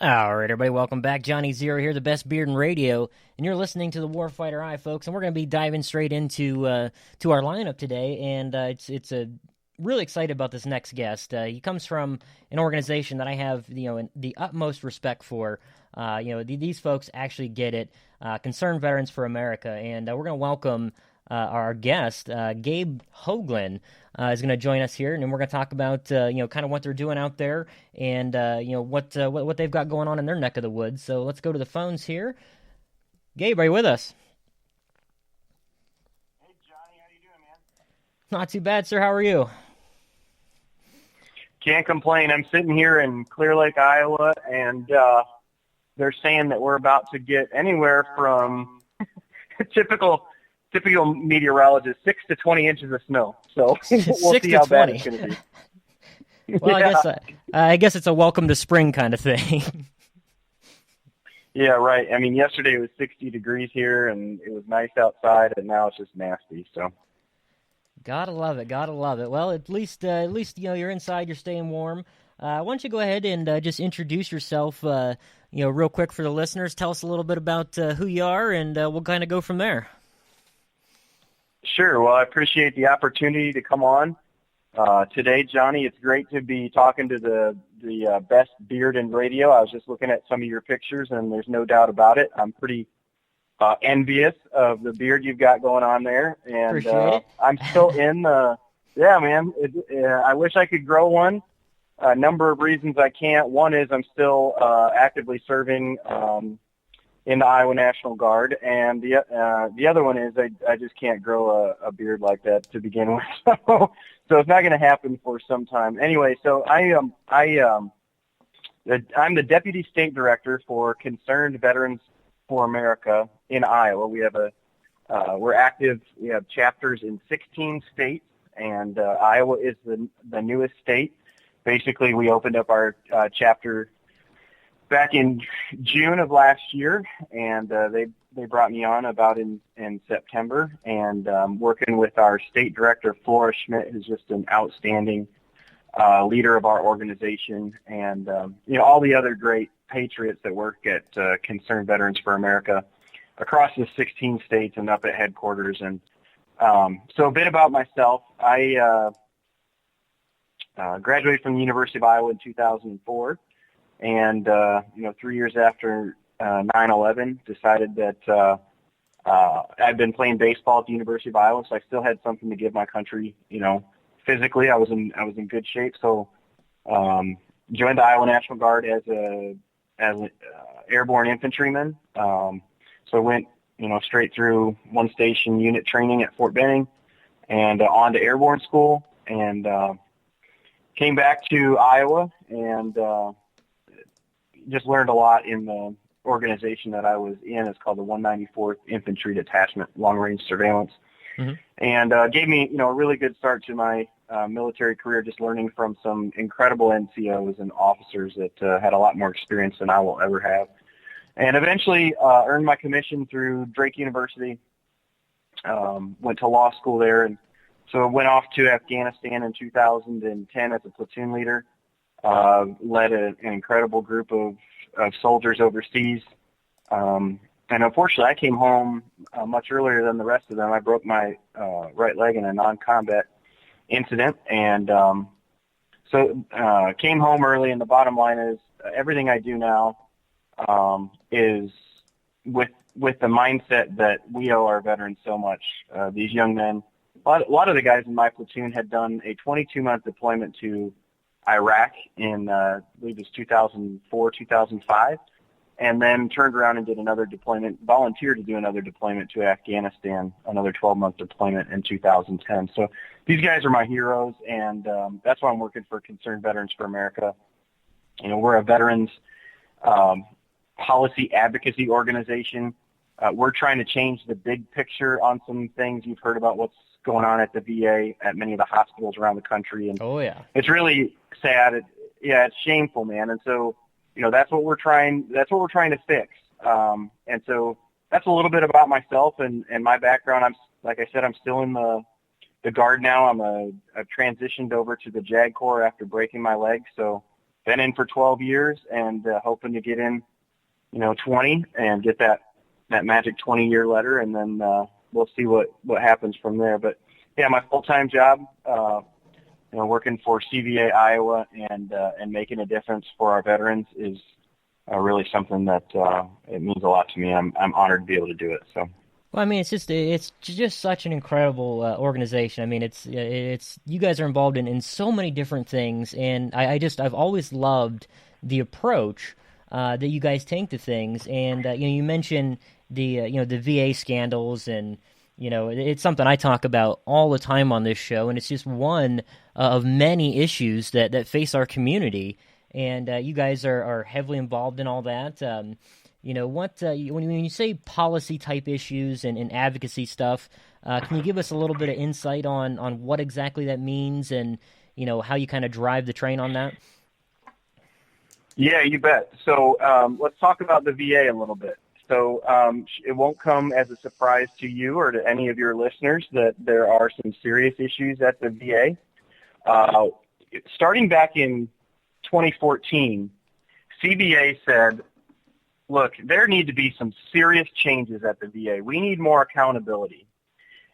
All right, everybody, welcome back. Johnny Zero here, the best beard in radio, and you're listening to the Warfighter Eye, folks. And we're going to be diving straight into to our lineup today, and it's a really excited about this next guest. He comes from an organization that I have the utmost respect for. These folks actually get it. Concerned Veterans for America, and we're going to welcome our guest, Gabe Haugland, is going to join us here, and we're going to talk about kind of what they're doing out there, and what they've got going on in their neck of the woods. So let's go to the phones here. Gabe, are you with us? Hey Johnny, how you doing, man? Not too bad, sir. How are you? Can't complain. I'm sitting here in Clear Lake, Iowa, and they're saying that we're about to get anywhere from typical meteorologist 6 to 20 inches of snow. So we'll see how bad it's going to be. Well, yeah. I guess it's a welcome to spring kind of thing. Yeah, right. I mean, yesterday it was 60 degrees here, and it was nice outside, and now it's just nasty. So. Gotta love it. Well, at least you're inside, you're staying warm. Why don't you go ahead and just introduce yourself, real quick for the listeners. Tell us a little bit about who you are, and we'll kind of go from there. Sure. Well, I appreciate the opportunity to come on today, Johnny. It's great to be talking to the best beard in radio. I was just looking at some of your pictures, and there's no doubt about it. I'm pretty envious of the beard you've got going on there, and Appreciate it. I'm still in the. Yeah, man. I wish I could grow one. A number of reasons I can't. One is I'm still actively serving in the Iowa National Guard, and the other one is I just can't grow a beard like that to begin with. So it's not going to happen for some time. Anyway, so I'm the Deputy State Director for Concerned Veterans for America in Iowa. We have we're active. We have chapters in 16 states, and Iowa is the newest state. Basically, we opened up our chapter back in June of last year, and they brought me on about in September, and working with our state director, Flora Schmidt, who's just an outstanding leader of our organization, and all the other great patriots that work at Concerned Veterans for America across the 16 states and up at headquarters. And so a bit about myself. I graduated from the University of Iowa in 2004. And, 3 years after 9/11, decided that I'd been playing baseball at the University of Iowa, so I still had something to give my country. Physically, I was in good shape. So joined the Iowa National Guard as an airborne infantryman. So I went, straight through one station unit training at Fort Benning and on to airborne school, and came back to Iowa and just learned a lot in the organization that I was in. It's called the 194th Infantry Detachment Long Range Surveillance, and gave me, a really good start to my military career, just learning from some incredible NCOs and officers that had a lot more experience than I will ever have. And eventually earned my commission through Drake University, went to law school there, and so went off to Afghanistan in 2010 as a platoon leader. Led an incredible group of soldiers overseas. And unfortunately, I came home much earlier than the rest of them. I broke my right leg in a non-combat incident. And so came home early, and the bottom line is everything I do now is with the mindset that we owe our veterans so much. These young men, a lot of the guys in my platoon had done a 22-month deployment to Iraq in, I believe it was 2004, 2005, and then turned around and did another deployment, volunteered to do another deployment to Afghanistan, another 12-month deployment in 2010. So these guys are my heroes, and that's why I'm working for Concerned Veterans for America. We're a veterans policy advocacy organization. We're trying to change the big picture on some things. You've heard about what's going on at the VA, at many of the hospitals around the country. And it's really sad. It's shameful, man. And so, that's what we're trying to fix. And so that's a little bit about myself and my background. Like I said, I'm still in the Guard now. I've transitioned over to the JAG Corps after breaking my leg. So been in for 12 years and hoping to get in, 20 and get that magic 20-year letter, and then we'll see what happens from there. But yeah, my full-time job, working for CVA Iowa and making a difference for our veterans is really something that it means a lot to me. I'm honored to be able to do it. So. Well, I mean, it's just such an incredible organization. I mean, it's you guys are involved in so many different things, and I've always loved the approach that you guys take to things. And you mentioned the VA scandals, and it's something I talk about all the time on this show, and it's just one of many issues that face our community. And you guys are heavily involved in all that. When you say policy type issues and advocacy stuff, can you give us a little bit of insight on what exactly that means, and how you kind of drive the train on that? Yeah, you bet. So let's talk about the VA a little bit. So it won't come as a surprise to you or to any of your listeners that there are some serious issues at the VA. Starting back in 2014, CVA said, look, there need to be some serious changes at the VA. We need more accountability.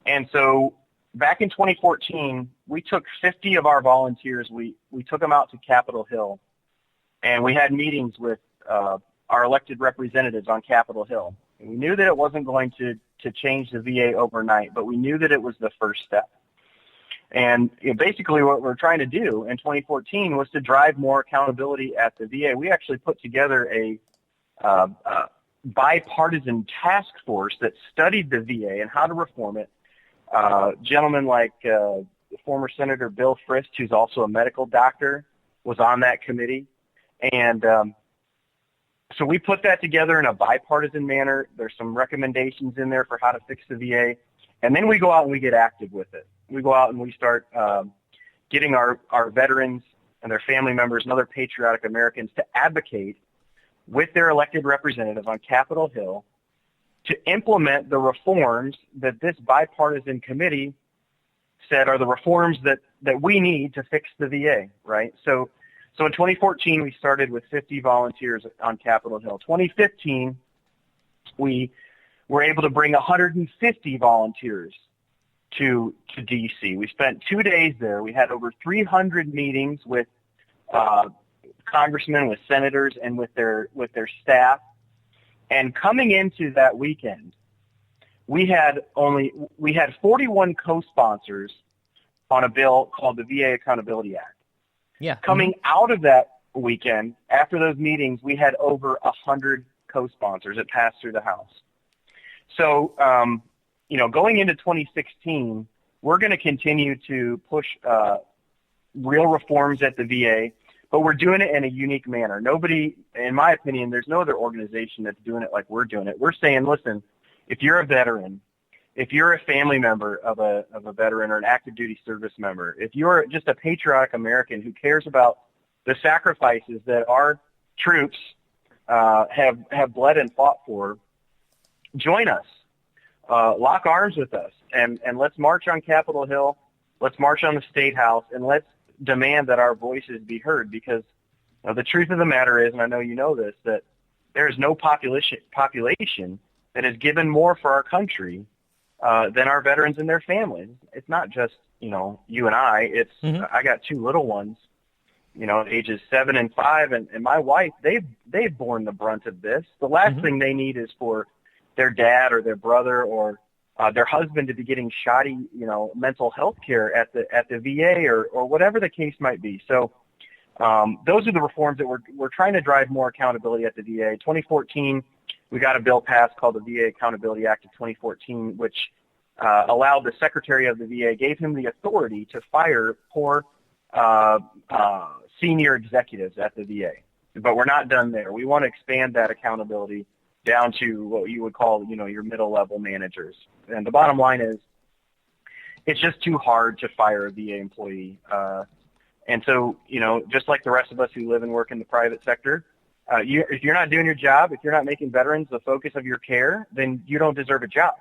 And so back in 2014, we took 50 of our volunteers. We took them out to Capitol Hill, and we had meetings with our elected representatives on Capitol Hill. And we knew that it wasn't going to change the VA overnight, but we knew that it was the first step. And basically what we're trying to do in 2014 was to drive more accountability at the VA. We actually put together a bipartisan task force that studied the VA and how to reform it. Gentlemen like former Senator Bill Frist, who's also a medical doctor, was on that committee. And so we put that together in a bipartisan manner. There's some recommendations in there for how to fix the VA. And then we go out and we get active with it. We go out and we start getting our veterans and their family members and other patriotic Americans to advocate with their elected representative on Capitol Hill to implement the reforms that this bipartisan committee said are the reforms that we need to fix the VA, right? So in 2014, we started with 50 volunteers on Capitol Hill. 2015, we were able to bring 150 volunteers to D.C. We spent 2 days there. We had over 300 meetings with congressmen, with senators, and with their staff. And coming into that weekend, we had 41 co-sponsors on a bill called the VA Accountability Act. Yeah. Coming out of that weekend, after those meetings, we had over 100 co-sponsors. It passed through the House. So, going into 2016, we're going to continue to push real reforms at the VA, but we're doing it in a unique manner. Nobody, in my opinion, there's no other organization that's doing it like we're doing it. We're saying, listen, if you're a veteran, if you're a family member of a veteran or an active duty service member, if you're just a patriotic American who cares about the sacrifices that our troops have bled and fought for, join us. Lock arms with us, and let's march on Capitol Hill. Let's march on the State House, and let's demand that our voices be heard, because the truth of the matter is, and I know you know this, that there is no population that has given more for our country than our veterans and their families. It's not just, you and I. It's I got two little ones, ages 7 and 5, and my wife, they've borne the brunt of this. The last thing they need is for their dad or their brother or their husband to be getting shoddy, mental health care at the VA or whatever the case might be. So those are the reforms that we're trying to drive more accountability at the VA. 2014, we got a bill passed called the VA Accountability Act of 2014, which allowed the Secretary of the VA, gave him the authority to fire poor senior executives at the VA. But we're not done there. We want to expand that accountability down to what you would call, your middle-level managers. And the bottom line is, it's just too hard to fire a VA employee. And so, just like the rest of us who live and work in the private sector, if you're not doing your job, if you're not making veterans the focus of your care, then you don't deserve a job.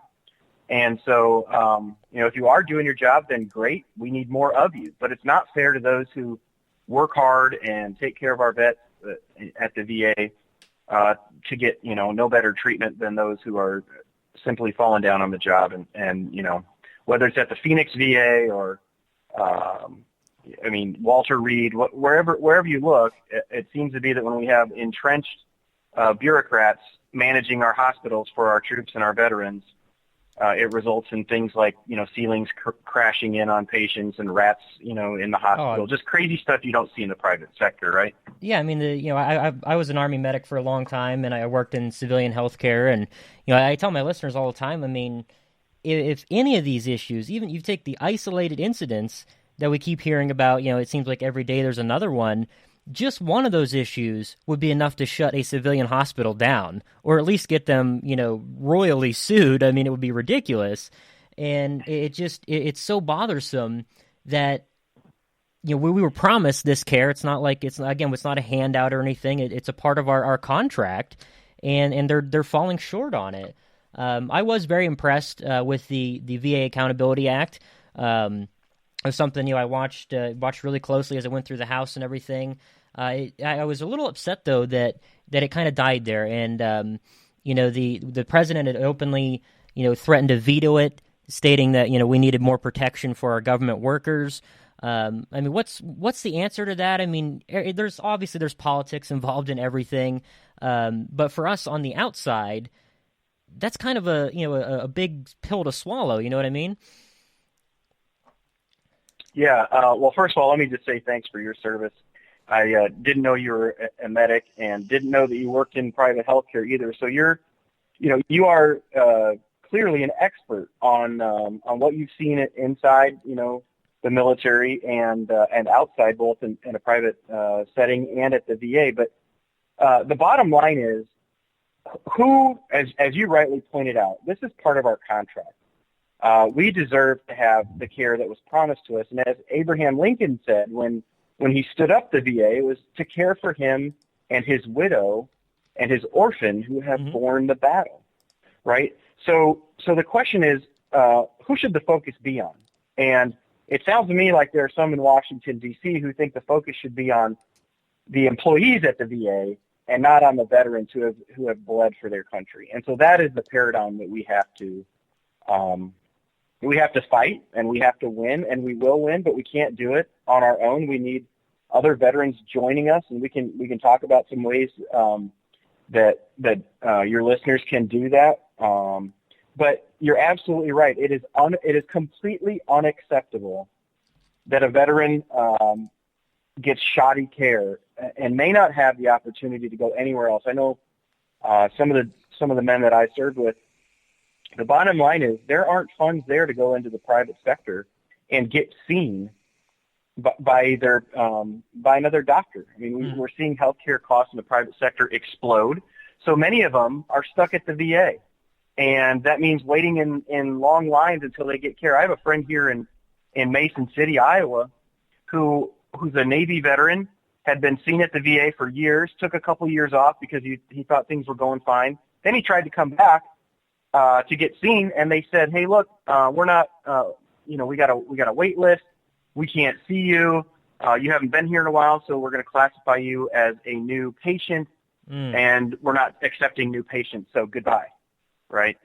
And so, if you are doing your job, then great. We need more of you. But it's not fair to those who work hard and take care of our vets at the VA to get, no better treatment than those who are simply falling down on the job. And whether it's at the Phoenix VA or, Walter Reed, wherever you look, it seems to be that when we have entrenched bureaucrats managing our hospitals for our troops and our veterans, it results in things like, ceilings crashing in on patients and rats, in the hospital, just crazy stuff you don't see in the private sector, right? Yeah, I mean, I was an Army medic for a long time, and I worked in civilian healthcare, and I tell my listeners all the time. I mean, if any of these issues, even you take the isolated incidents that we keep hearing about, it seems like every day there's another one. Just one of those issues would be enough to shut a civilian hospital down, or at least get them, royally sued. I mean, it would be ridiculous, and it's so bothersome that we were promised this care. It's not like it's not a handout or anything. It's a part of our contract, and they're falling short on it. I was very impressed with the VA Accountability Act. It was something I watched really closely as I went through the House and everything. I was a little upset though that it kind of died there, and the president had openly threatened to veto it, stating that we needed more protection for our government workers. I mean, what's the answer to that? I mean, there's politics involved in everything, but for us on the outside, that's kind of a big pill to swallow. You know what I mean? Yeah. Well, first of all, let me just say thanks for your service. I didn't know you were a medic and didn't know that you worked in private healthcare either. So you are clearly an expert on what you've seen inside, the military and outside, both in a private setting and at the VA. But the bottom line is, who, as you rightly pointed out, this is part of our contract. We deserve to have the care that was promised to us. And as Abraham Lincoln said when he stood up the VA, it was to care for him and his widow and his orphan who have borne the battle, right? So the question is, who should the focus be on? And it sounds to me like there are some in Washington, D.C. who think the focus should be on the employees at the VA and not on the veterans who have bled for their country. And so that is the paradigm that we have to fight, and we have to win, and we will win, but we can't do it on our own. We need other veterans joining us, and we can talk about some ways that your listeners can do that. But you're absolutely right. It is completely unacceptable that a veteran gets shoddy care and may not have the opportunity to go anywhere else. I know some of the men that I served with. The bottom line is there aren't funds there to go into the private sector and get seen by another doctor. I mean, we're seeing healthcare costs in the private sector explode. So many of them are stuck at the VA, and that means waiting in long lines until they get care. I have a friend here in Mason City, Iowa, who's a Navy veteran, had been seen at the VA for years, took a couple years off because he thought things were going fine. Then he tried to come back to get seen, and they said, "Hey, look, we're not, we got a wait list. We can't see you. You haven't been here in a while, so we're going to classify you as a new patient, and we're not accepting new patients. So goodbye." Right?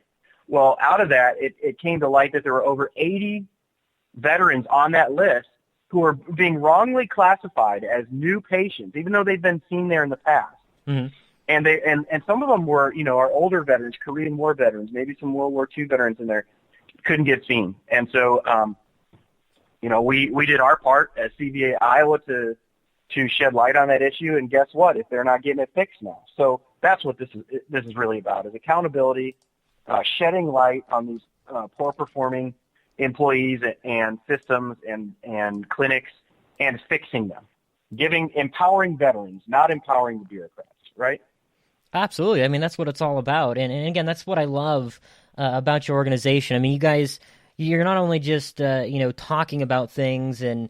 Well, out of that, it came to light that there were over 80 veterans on that list who are being wrongly classified as new patients, even though they've been seen there in the past. Mm-hmm. And some of them were, our older veterans, Korean War veterans, maybe some World War II veterans in there, couldn't get seen. And so, we did our part as CVA Iowa to shed light on that issue. And guess what? If they're not getting it fixed now. So that's what this is really about, is accountability, shedding light on these poor performing employees and systems and clinics, and fixing them, empowering veterans, not empowering the bureaucrats, right? Absolutely. I mean, that's what it's all about. And again, that's what I love about your organization. I mean, you guys, you're not only just, talking about things and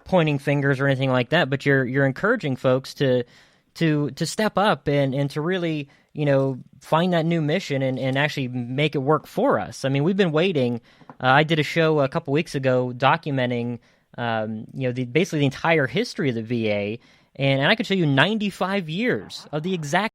pointing fingers or anything like that, but you're encouraging folks to step up and to really, find that new mission and actually make it work for us. I mean, we've been waiting. I did a show a couple weeks ago documenting basically the entire history of the VA, and I could show you 95 years of the exact